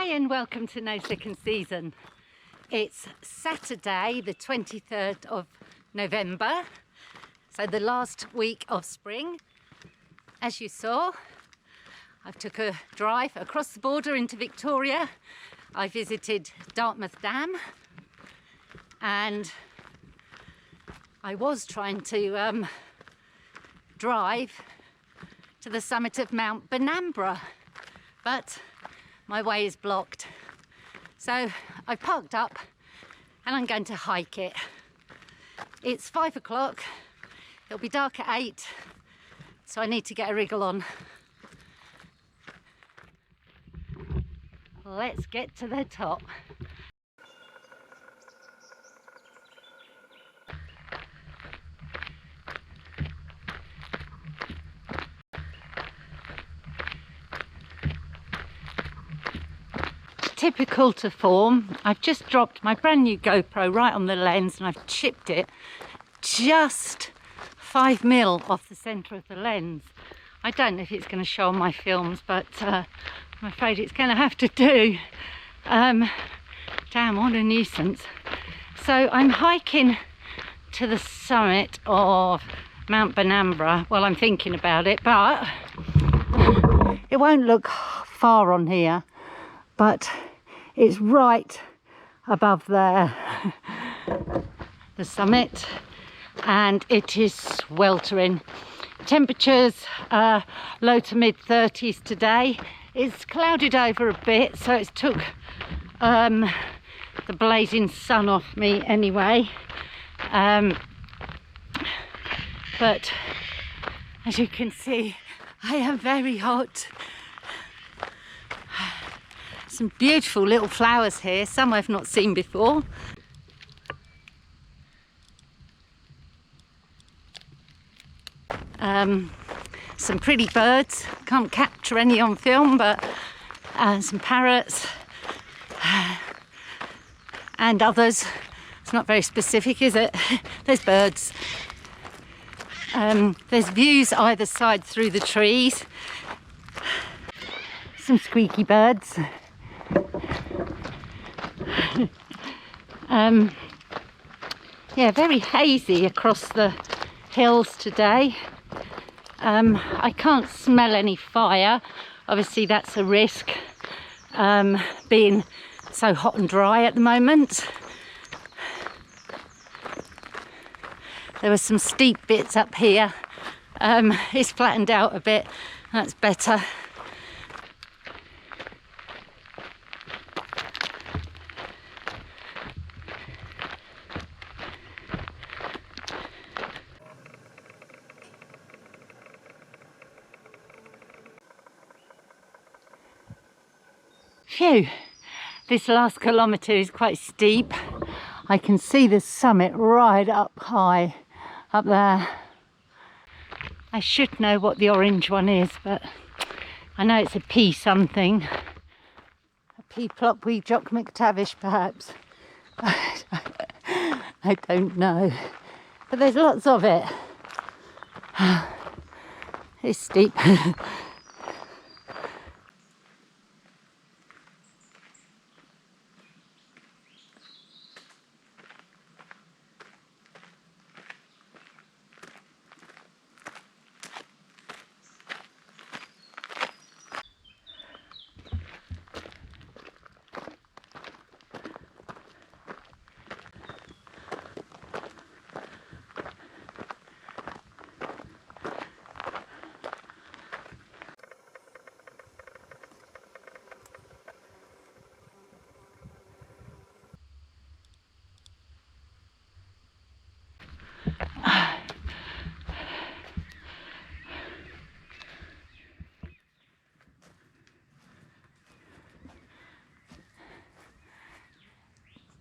Hi and welcome to No Second Season. It's Saturday the 23rd of November, so the last week of spring. As you saw, I took a drive across the border into Victoria. I visited Dartmouth Dam and I was trying to drive to the summit of Mount Benambra, but my way is blocked. So I parked up and I'm going to hike it. It's 5 o'clock, it'll be dark at 8, so I need to get a wriggle on. Let's get to the top. Typical to form, I've just dropped my brand new GoPro right on the lens and I've chipped it just 5mm off the centre of the lens. I don't know if it's going to show on my films, but I'm afraid it's going to have to do. Damn, what a nuisance. So I'm hiking to the summit of Mount Benambra. Well, I'm thinking about it, but it won't look far on here, but it's right above there, the summit, and it is sweltering. Temperatures low to mid 30s today. It's clouded over a bit, so it's took the blazing sun off me anyway. But as you can see, I am very hot. Some beautiful little flowers here, some I've not seen before. Some pretty birds, can't capture any on film, but some parrots and others. It's not very specific, is it? There's birds. There's views either side through the trees. Some squeaky birds. Yeah, very hazy across the hills today. I can't smell any fire. Obviously that's a risk, being so hot and dry at the moment. There were some steep bits up here. It's flattened out a bit, that's better. Phew, this last kilometre is quite steep. I can see the summit right up high, up there. I should know what the orange one is, but I know it's a P something. A P plop wee jock McTavish perhaps. I don't know. But there's lots of it. It's steep.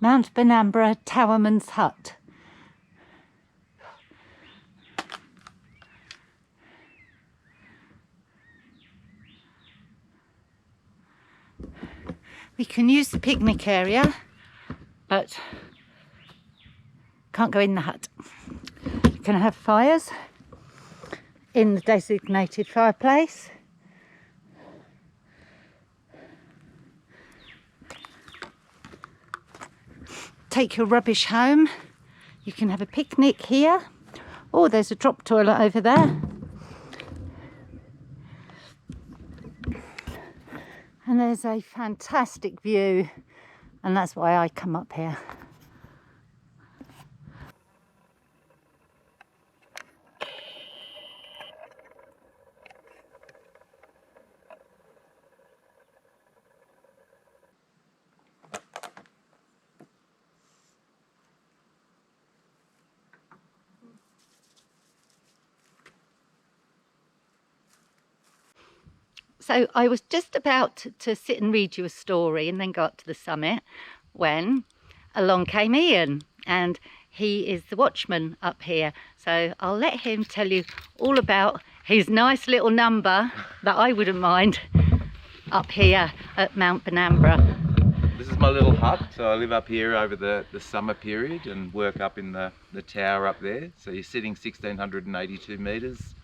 Mount Benambra Towerman's Hut. We can use the picnic area, but can't go in the hut. You can have fires in the designated fireplace. take your rubbish home. You can have a picnic here. Oh, there's a drop toilet over there. And there's a fantastic view, and that's why I come up here. So I was just about to sit and read you a story and then got to the summit when along came Ian, and he is the watchman up here. So I'll let him tell you all about his nice little number that I wouldn't mind up here at Mount Benambra. This is my little hut, so I live up here over the summer period and work up in the tower up there. So you're sitting 1,682 metres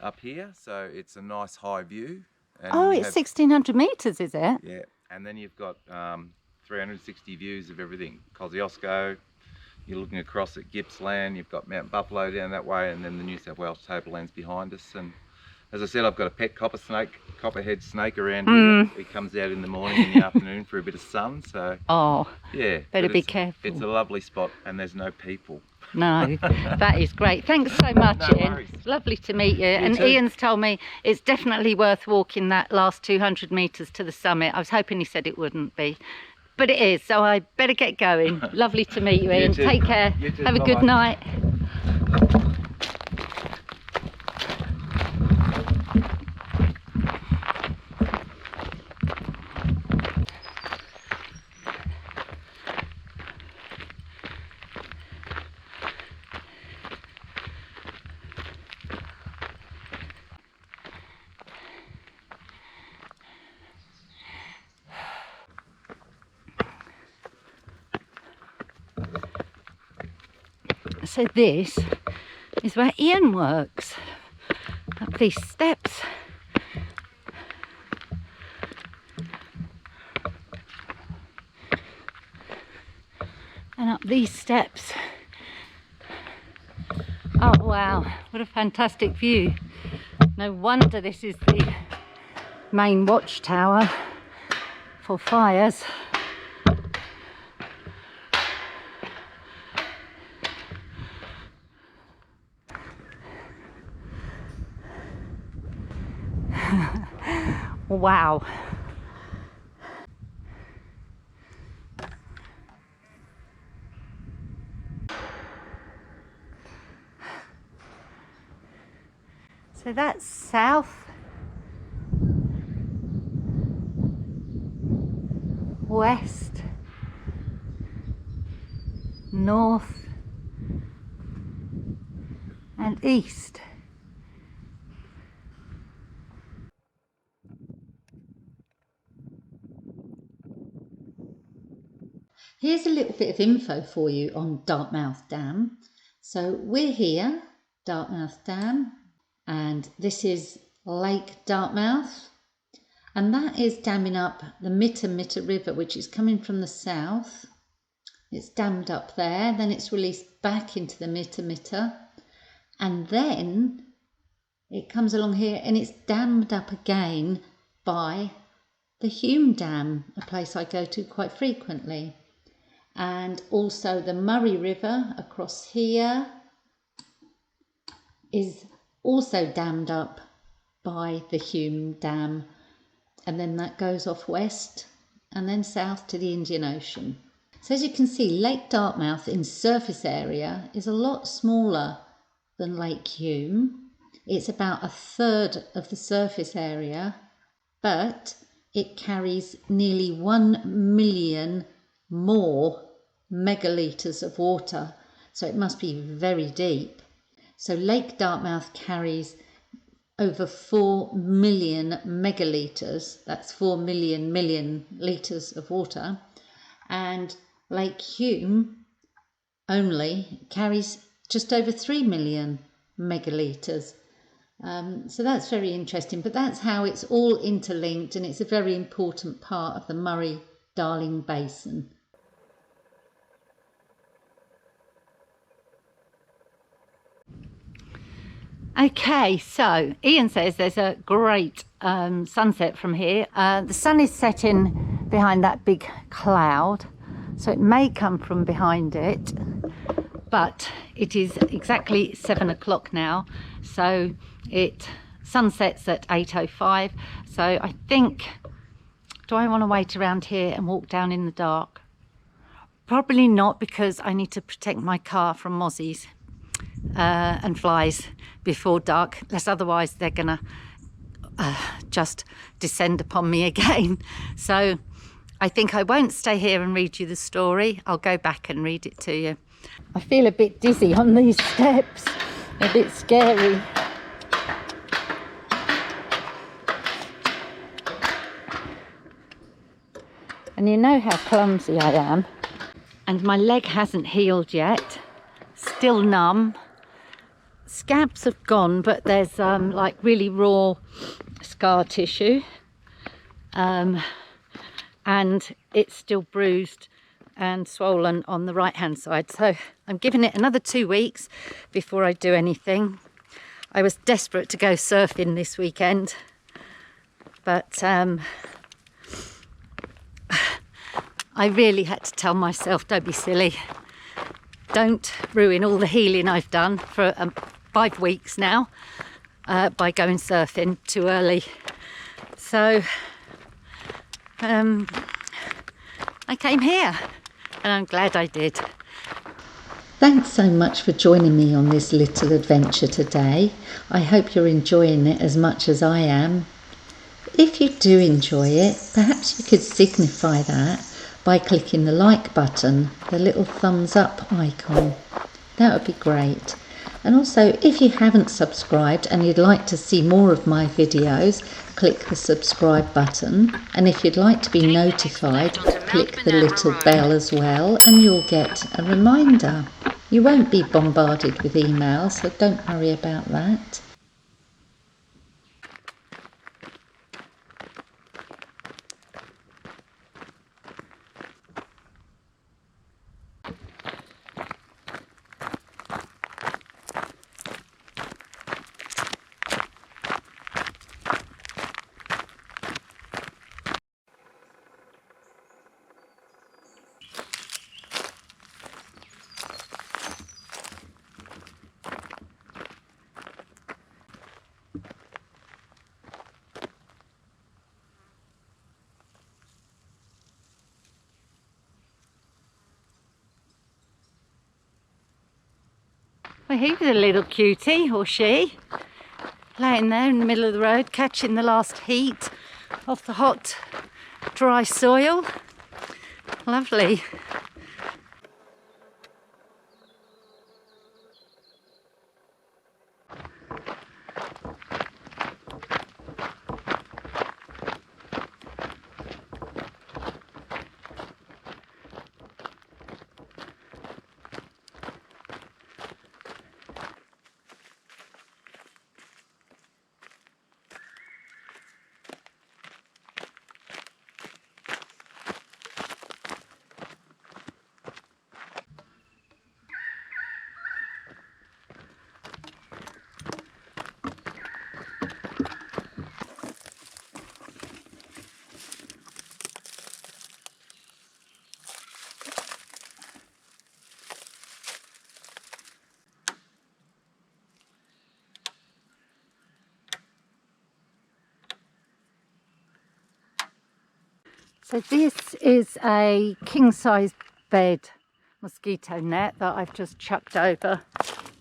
up here, so it's a nice high view. And oh, it's 1,600 metres, is it? Yeah, and then you've got 360 views of everything. Kosciuszko, you're looking across at Gippsland, you've got Mount Buffalo down that way, and then the New South Wales tablelands behind us. And as I said, I've got a pet copperhead snake around here. It comes out in the morning and the afternoon for a bit of sun, so yeah. Better be careful. It's a lovely spot and there's no people. No, that is great. Thanks so much, No Ian. worries. It's lovely to meet you. And too. Ian's told me it's definitely worth walking that last 200 metres to the summit. I was hoping he said it wouldn't be, but it is, so I better get going. Lovely to meet you, Ian. too. Take care. You too. Have a good night. So this is where Ian works, up these steps. And up these steps. Oh wow, what a fantastic view. No wonder this is the main watchtower for fires. Wow. So that's south, west, north and east. Here's a little bit of info for you on Dartmouth Dam. So we're here, Dartmouth Dam, and this is Lake Dartmouth, and that is damming up the Mitta Mitta River, which is coming from the south. It's dammed up there, then it's released back into the Mitta Mitta, and then it comes along here and it's dammed up again by the Hume Dam, a place I go to quite frequently. And also the Murray River across here is also dammed up by the Hume Dam, and then that goes off west and then south to the Indian Ocean. So as you can see, Lake Dartmouth in surface area is a lot smaller than Lake Hume. It's about 1/3 of the surface area, but it carries nearly 1 million more megalitres of water, so it must be very deep. So Lake Dartmouth carries over 4 million megalitres, that's 4 million litres of water, and Lake Hume only carries just over 3 million megalitres. So that's very interesting, but that's how it's all interlinked, and it's a very important part of the Murray-Darling Basin. Okay, so Ian says there's a great sunset from here. The sun is setting behind that big cloud, so it may come from behind it, but it is exactly 7 o'clock now, so it sunsets at 8:05. So I think, do I want to wait around here and walk down in the dark? Probably not, because I need to protect my car from mozzies and flies before dark, lest otherwise they're gonna just descend upon me again. So I think I won't stay here and read you the story. I'll go back and read it to you. I feel a bit dizzy on these steps, a bit scary. And you know how clumsy I am. And my leg hasn't healed yet, still numb. Scabs have gone, but there's like really raw scar tissue, and it's still bruised and swollen on the right hand side. So I'm giving it another 2 weeks before I do anything. I was desperate to go surfing this weekend, but I really had to tell myself, don't be silly. Don't ruin all the healing I've done for 5 weeks now by going surfing too early. So I came here, and I'm glad I did. Thanks so much for joining me on this little adventure today. I hope you're enjoying it as much as I am. If you do enjoy it, perhaps you could signify that by clicking the like button, the little thumbs up icon. That would be great. And also, if you haven't subscribed and you'd like to see more of my videos, click the subscribe button. And if you'd like to be notified, click the little bell as well, and you'll get a reminder. You won't be bombarded with emails, so don't worry about that. Well, he was a little cutie, or she, laying there in the middle of the road, catching the last heat off the hot, dry soil. Lovely. So this is a king-size bed mosquito net that I've just chucked over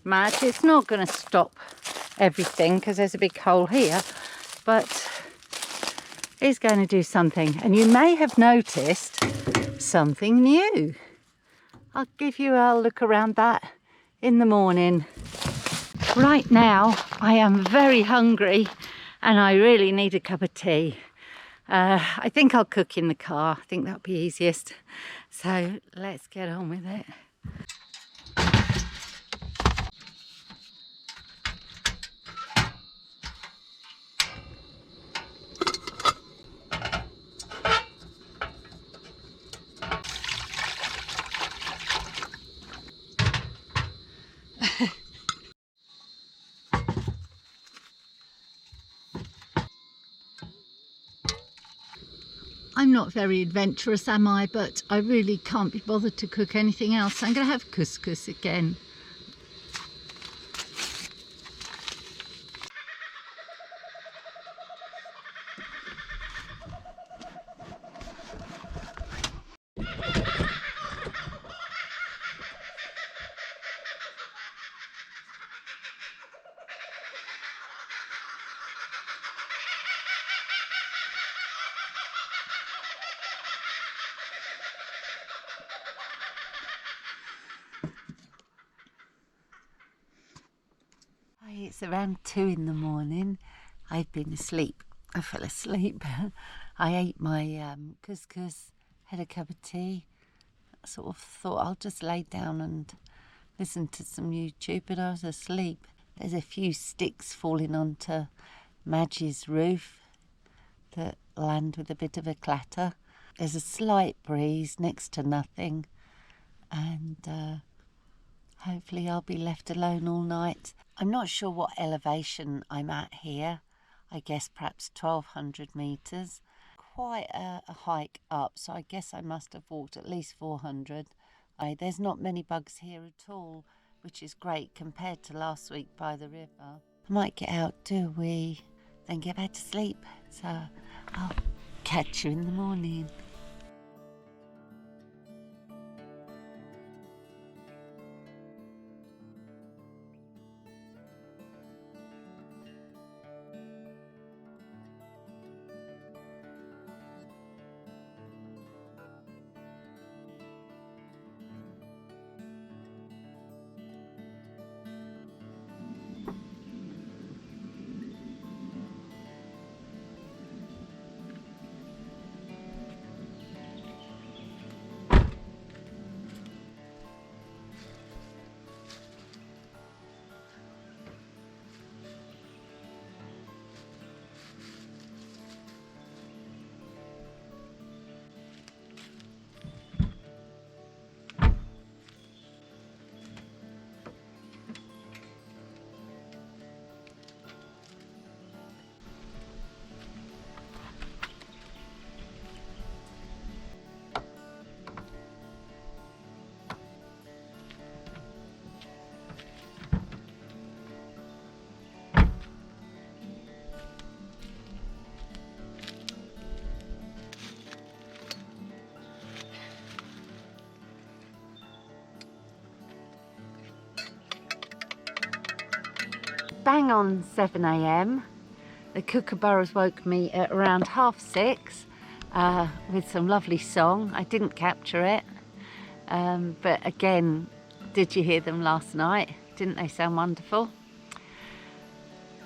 Madge. It's not going to stop everything because there's a big hole here, but it's going to do something. And you may have noticed something new. I'll give you a look around that in the morning. Right now I am very hungry and I really need a cup of tea. I think I'll cook in the car. I think that'll be easiest. So let's get on with it. not very adventurous, am I? But I really can't be bothered to cook anything else. So I'm going to have couscous again. It's around 2 in the morning. I've been asleep. I fell asleep. I ate my couscous, had a cup of tea. I sort of thought I'll just lay down and listen to some YouTube, but I was asleep. There's a few sticks falling onto Madge's roof that land with a bit of a clatter. There's a slight breeze, next to nothing, and hopefully I'll be left alone all night. I'm not sure what elevation I'm at here. I guess perhaps 1,200 metres. Quite a hike up, so I guess I must have walked at least 400. There's not many bugs here at all, which is great compared to last week by the river. I might get out, do a wee, then get back to sleep. So I'll catch you in the morning. Bang on 7 a.m. The kookaburras woke me at around 6:30 with some lovely song. I didn't capture it, but again, did you hear them last night? Didn't they sound wonderful?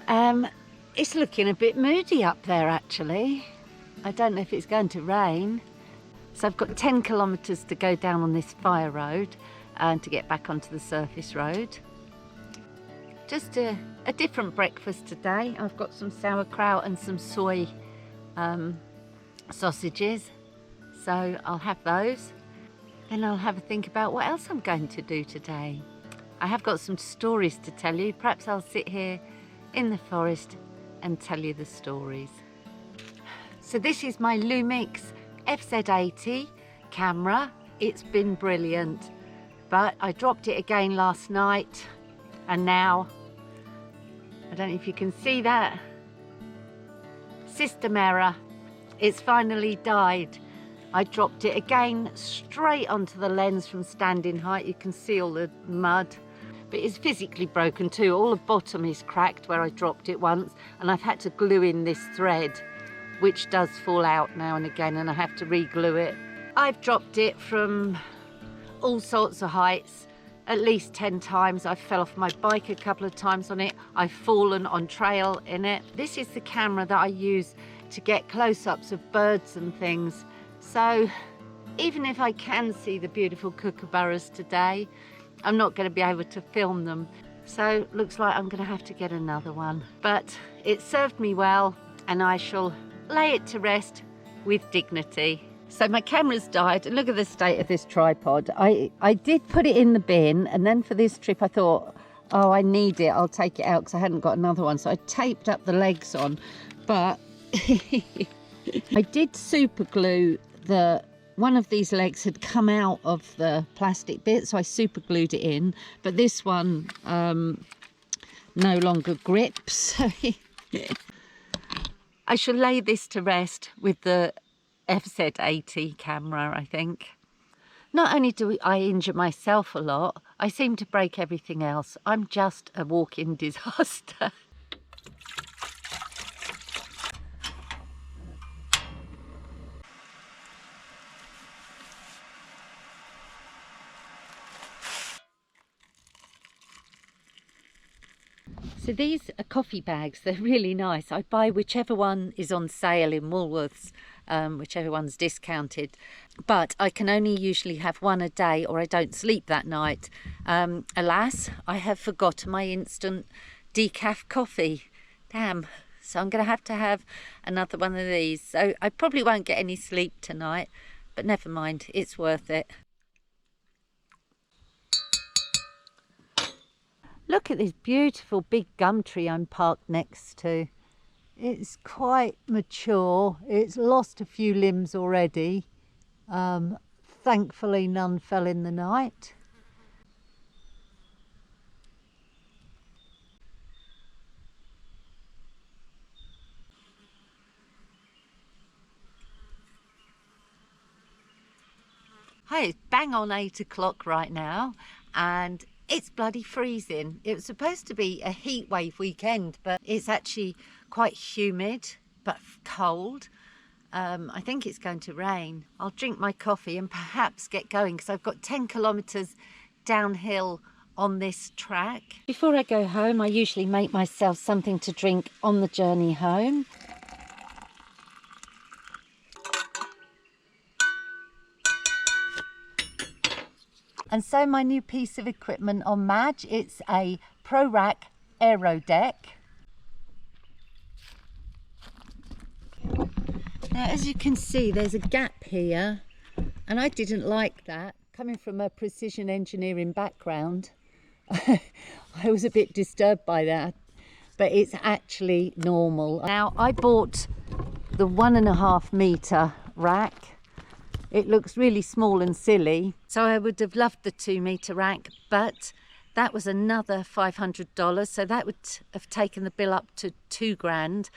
It's looking a bit moody up there actually. I don't know if it's going to rain. So I've got 10 kilometres to go down on this fire road and to get back onto the surface road. Just a different breakfast today. I've got some sauerkraut and some soy sausages, so I'll have those. Then I'll have a think about what else I'm going to do today. I have got some stories to tell you. Perhaps I'll sit here in the forest and tell you the stories. So this is my Lumix FZ80 camera. It's been brilliant, but I dropped it again last night, and now I don't know if you can see that. System error. It's finally died. I dropped it again straight onto the lens from standing height. You can see all the mud. But it's physically broken too. All the bottom is cracked where I dropped it once, and I've had to glue in this thread, which does fall out now and again, and I have to re-glue it. I've dropped it from all sorts of heights. At least 10 times. I fell off my bike a couple of times on it. I've fallen on trail in it. This is the camera that I use to get close-ups of birds and things. So even if I can see the beautiful kookaburras today, I'm not going to be able to film them. So looks like I'm going to have to get another one. But it served me well, and I shall lay it to rest with dignity. So my camera's died, and look at the state of this tripod. I did put it in the bin, and then for this trip I thought, oh, I need it, I'll take it out because I hadn't got another one. So I taped up the legs on, but I did super glue one of these legs had come out of the plastic bit, so I super glued it in, but this one no longer grips. I shall lay this to rest with the FZ80 camera, I think. Not only do I injure myself a lot, I seem to break everything else. I'm just a walking disaster. So these are coffee bags. They're really nice. I buy whichever one is on sale in Woolworths, whichever one's discounted. But I can only usually have one a day or I don't sleep that night. Alas, I have forgotten my instant decaf coffee. Damn. So I'm going to have another one of these. So I probably won't get any sleep tonight, but never mind. It's worth it. Look at this beautiful big gum tree I'm parked next to. It's quite mature. It's lost a few limbs already. Thankfully none fell in the night. Hi, it's bang on 8 o'clock right now and it's bloody freezing. It was supposed to be a heat wave weekend, but it's actually quite humid but cold. I think it's going to rain. I'll drink my coffee and perhaps get going because I've got 10 kilometres downhill on this track. Before I go home, I usually make myself something to drink on the journey home. And so my new piece of equipment on Madge, it's a ProRack Aero Deck. Now, as you can see, there's a gap here, and I didn't like that. Coming from a precision engineering background, I was a bit disturbed by that, but it's actually normal. Now, I bought the 1.5 metre rack. It looks really small and silly, so I would have loved the 2 metre rack, but that was another $500, so that would have taken the bill up to $2,000.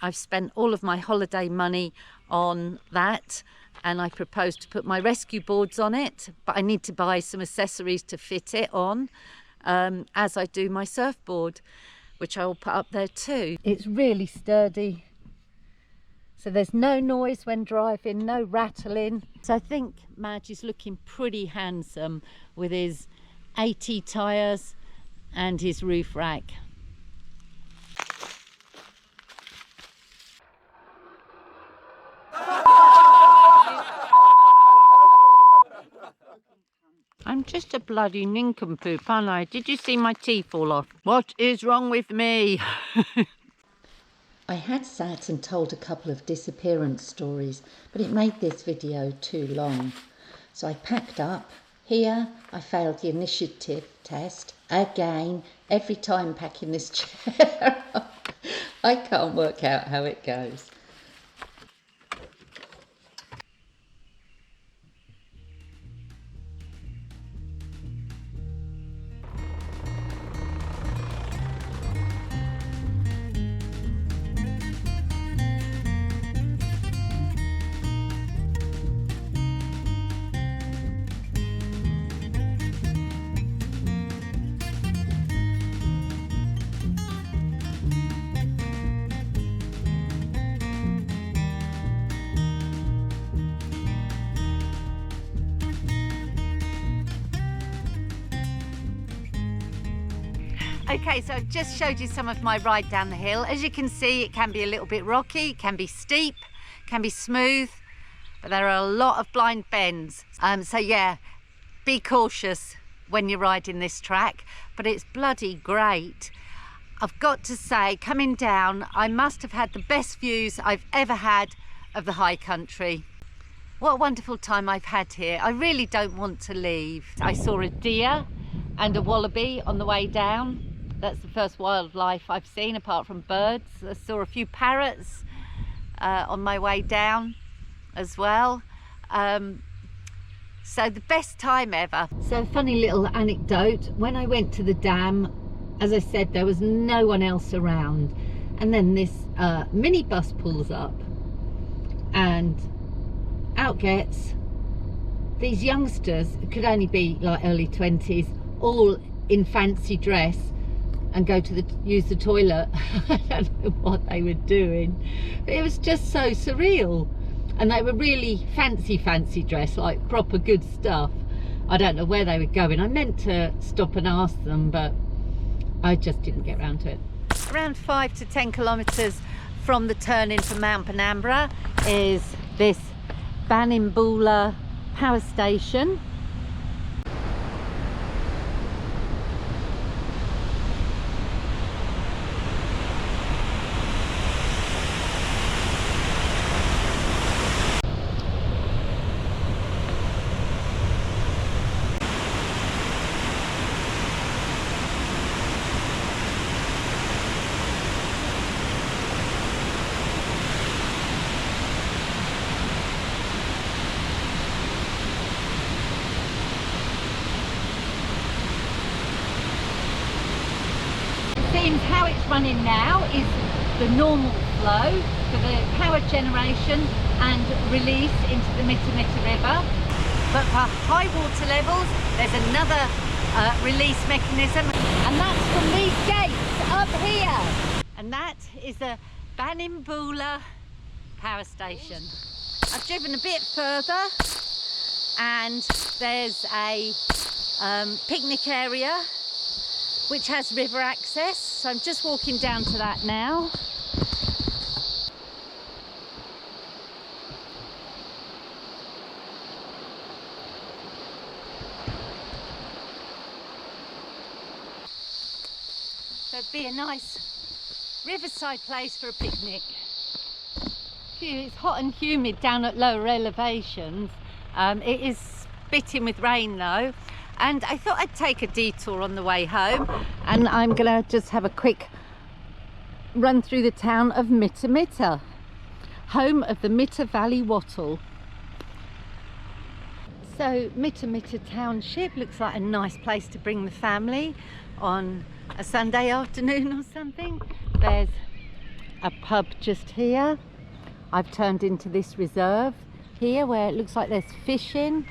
I've spent all of my holiday money on that, and I propose to put my rescue boards on it, but I need to buy some accessories to fit it on, as I do my surfboard, which I will put up there too. It's really sturdy. So there's no noise when driving, no rattling. So I think Madge is looking pretty handsome with his 80 tyres and his roof rack. I'm just a bloody nincompoop, aren't I? Did you see my teeth fall off? What is wrong with me? I had sat and told a couple of disappearance stories, but it made this video too long. So I packed up. Here I failed the initiative test again, every time packing this chair up. I can't work out how it goes. Okay, so I've just showed you some of my ride down the hill. As you can see, it can be a little bit rocky, it can be steep, can be smooth, but there are a lot of blind bends. So yeah, be cautious when you're riding this track, but it's bloody great. I've got to say, coming down, I must have had the best views I've ever had of the high country. What a wonderful time I've had here. I really don't want to leave. I saw a deer and a wallaby on the way down. That's the first wildlife I've seen apart from birds. I saw a few parrots, on my way down as well. So the best time ever. So funny little anecdote, when I went to the dam, as I said, there was no one else around, and then this minibus pulls up and out gets these youngsters, could only be like early 20s, all in fancy dress, and go to use the toilet. I don't know what they were doing, but it was just so surreal. And they were really fancy dress, like proper good stuff. I don't know where they were going. I meant to stop and ask them, but I just didn't get around to it. Around 5 to 10 kilometres from the turn into Mount Penambra is this Banimbula power station. How it's running now is the normal flow for the power generation and release into the Mitta Mitta River. But for high water levels, there's another release mechanism, and that's from these gates up here. And that is the Banimbula power station. I've driven a bit further, and there's a picnic area which has river access, so I'm just walking down to that now. So it'd be a nice riverside place for a picnic. It's hot and humid down at lower elevations. It is spitting with rain though. And I thought I'd take a detour on the way home, and I'm gonna just have a quick run through the town of Mitta Mitta, home of the Mitta Valley wattle. So Mitta Mitta Township looks like a nice place to bring the family on a Sunday afternoon or something. There's a pub just here. I've turned into this reserve here where it looks like there's fishing.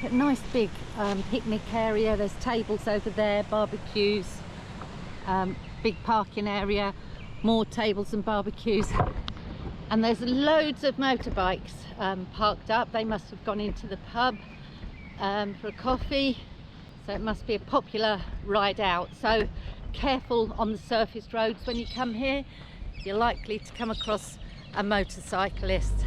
A nice big picnic area. There's tables over there, barbecues, big parking area, more tables and barbecues, and there's loads of motorbikes parked up. They must have gone into the pub for a coffee, so it must be a popular ride out. So careful on the surface roads when you come here, you're likely to come across a motorcyclist.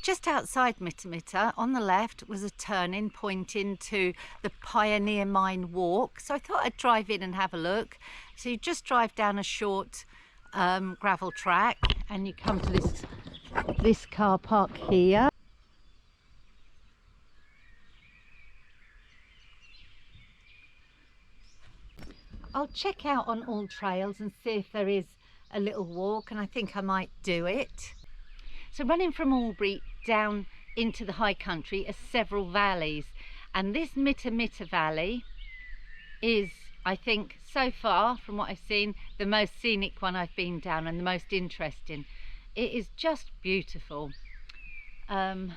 Just outside Mitta Mitta, on the left, was a turning point into the Pioneer Mine Walk. So I thought I'd drive in and have a look. So you just drive down a short gravel track and you come to this car park here. I'll check out on all trails and see if there is a little walk, and I think I might do it. So running from Albury down into the high country are several valleys, and this Mitta Mitta Valley is, I think, so far from what I've seen, the most scenic one I've been down and the most interesting. It is just beautiful. I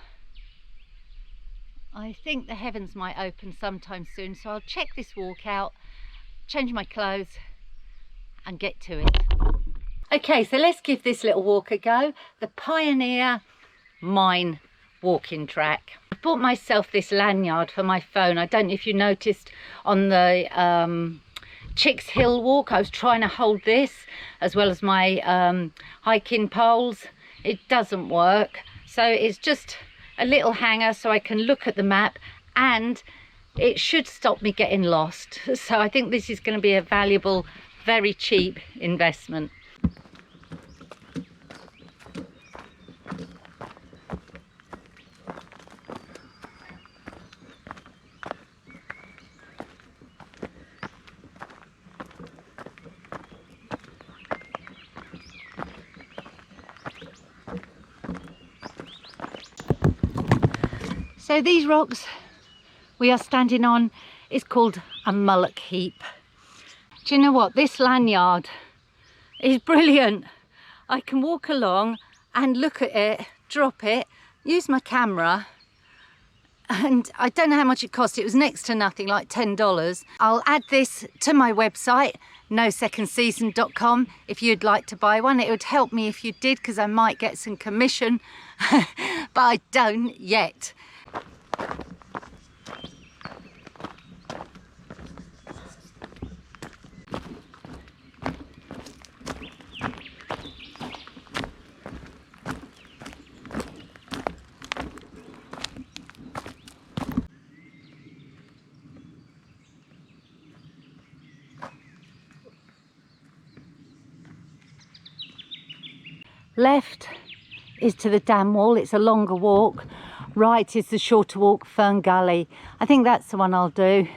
think the heavens might open sometime soon, so I'll check this walk out, change my clothes and get to it. Okay, so let's give this little walk a go. The Pioneer Mine walking track. I bought myself this lanyard for my phone. I don't know if you noticed on the Chicks Hill walk, I was trying to hold this as well as my hiking poles. It doesn't work, so it's just a little hanger so I can look at the map, and it should stop me getting lost. So I think this is going to be a valuable, very cheap investment. So these rocks we are standing on is called a mullock heap. Do you know what? This lanyard is brilliant. I can walk along and look at it, drop it, use my camera, and I don't know how much it cost. It was next to nothing, like $10. I'll add this to my website, nosecondseason.com, if you'd like to buy one. It would help me if you did, because I might get some commission, but I don't yet. Left is to the dam wall, it's a longer walk. Right is the shorter walk, Fern Gully. I think that's the one I'll do.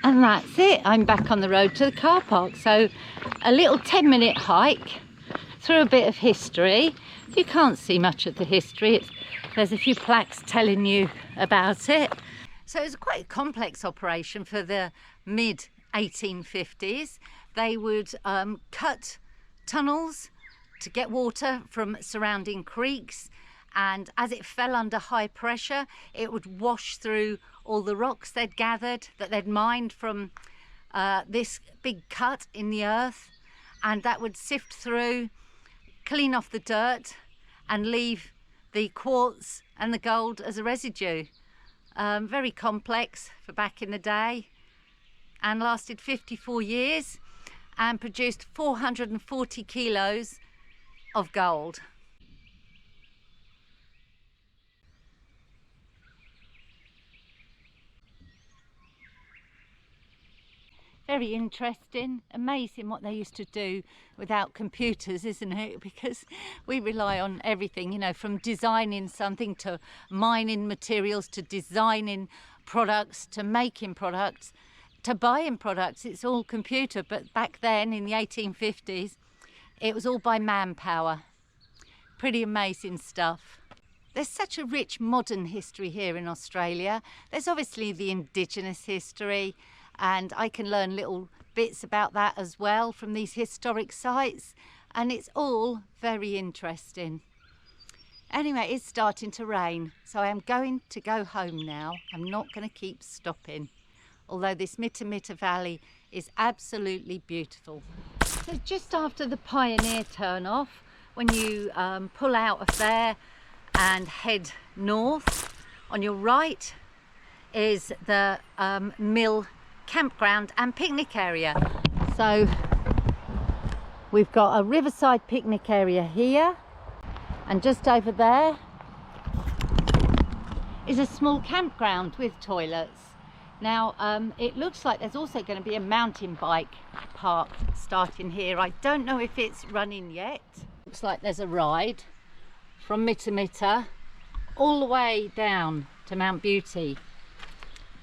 And that's it, I'm back on the road to the car park. So a little 10-minute hike through a bit of history. You can't see much of the history, there's a few plaques telling you about it. So it was quite a complex operation for the mid-1850s. They would cut tunnels to get water from surrounding creeks, and as it fell under high pressure, it would wash through all the rocks they'd gathered, that they'd mined from this big cut in the earth, and that would sift through, clean off the dirt, and leave the quartz and the gold as a residue. Very complex for back in the day, and lasted 54 years and produced 440 kilos of gold. Very interesting, amazing what they used to do without computers, isn't it? Because we rely on everything, you know, from designing something to mining materials to designing products to making products to buying products. It's all computer, but back then in the 1850s it was all by manpower. Pretty amazing stuff. There's such a rich modern history here in Australia. There's obviously the Indigenous history, and I can learn little bits about that as well from these historic sites, and it's all very interesting. Anyway, it's starting to rain, so I am going to go home now. I'm not going to keep stopping, although this Mitta Mitta Valley is absolutely beautiful. So just after the Pioneer turn off, when you pull out of there and head north, on your right is the mill campground and picnic area. So we've got a riverside picnic area here, and just over there is a small campground with toilets. Now it looks like there's also going to be a mountain bike park starting here. I don't know if it's running yet. Looks like there's a ride from Mitta Mitta all the way down to Mount Beauty.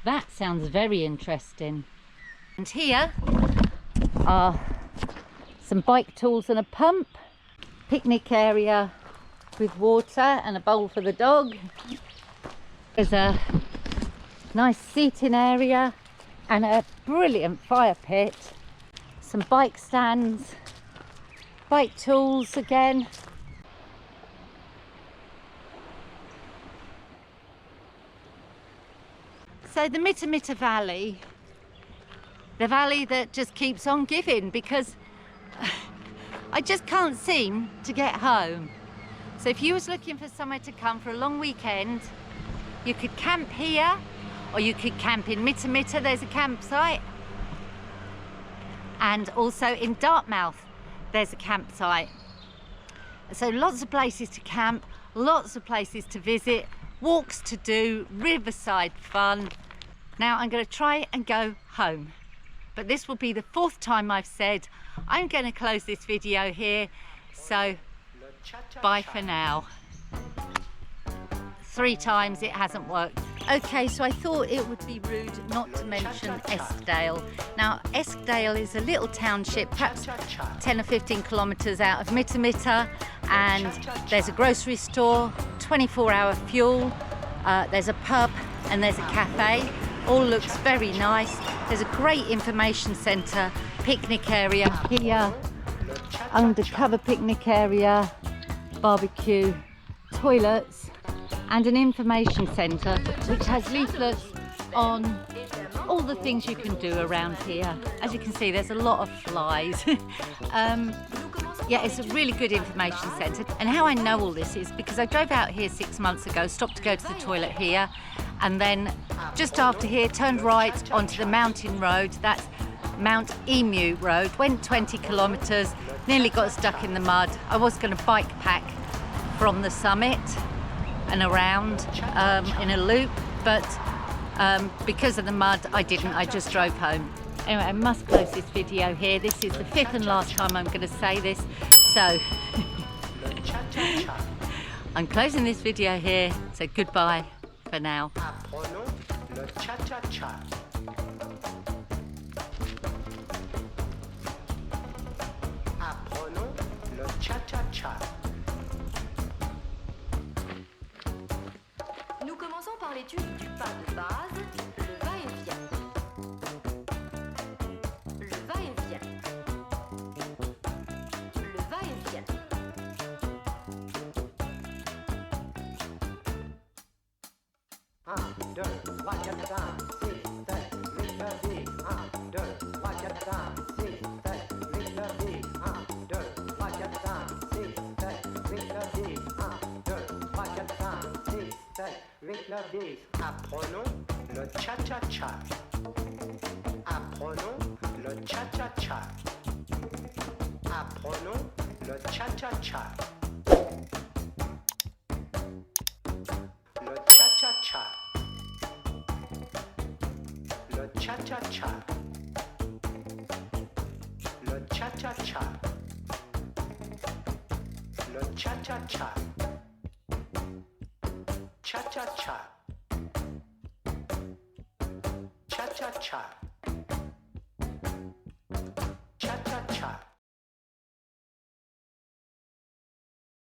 That sounds very interesting. And here are some bike tools and a pump, picnic area with water and a bowl for the dog. There's a nice seating area and a brilliant fire pit. Some bike stands, bike tools again. So the Mitta Mitta Valley, the valley that just keeps on giving, because I just can't seem to get home. So if you was looking for somewhere to come for a long weekend, you could camp here, or you could camp in Mitta Mitta. There's a campsite. And also in Dartmouth, there's a campsite. So lots of places to camp, lots of places to visit, walks to do, riverside fun. Now I'm going to try and go home. But this will be the 4th time I've said I'm going to close this video here. So bye for now. 3 times it hasn't worked. Okay, so I thought it would be rude not to mention Eskdale. Now, Eskdale is a little township, perhaps 10 or 15 kilometres out of Mitta Mitta, and there's a grocery store, 24-hour fuel, there's a pub, and there's a cafe. All looks very nice. There's a great information centre, picnic area here, undercover picnic area, barbecue, toilets, and an information centre which has leaflets on all the things you can do around here. As you can see, there's a lot of flies. Yeah, it's a really good information centre. And how I know all this is because I drove out here 6 months ago, stopped to go to the toilet here, and then just after here turned right onto the mountain road. That's Mount Emu Road. Went 20 kilometres, nearly got stuck in the mud. I was going to bike pack from the summit and around in a loop, but because of the mud I didn't. I just drove home. Anyway, I must close this video here. This is the 5th and last time I'm going to say this, so I'm closing this video here, so goodbye for now. Nous commençons par l'étude du pas de base, le va-et-vient. Le va-et-vient. Le va-et-vient. 1, 2, 3, 4, 5, 6, 7, 8, 9, 10. 1, 2, 3, 4, 5, 6, 7, 8, 9, 10. 1, 2, 3, 4, 5, 6, 7, 8, 9, 10. 1, 2, 3, 4, 5, 6, 7, 8, 9, 10. Apprenons le cha-cha-cha. Apprenons le cha-cha-cha. Apprenons le cha-cha-cha. Le cha-cha-cha. Le cha-cha-cha. Le cha-cha-cha. Le cha-cha-cha. Cha-cha-cha. Cha-cha-cha.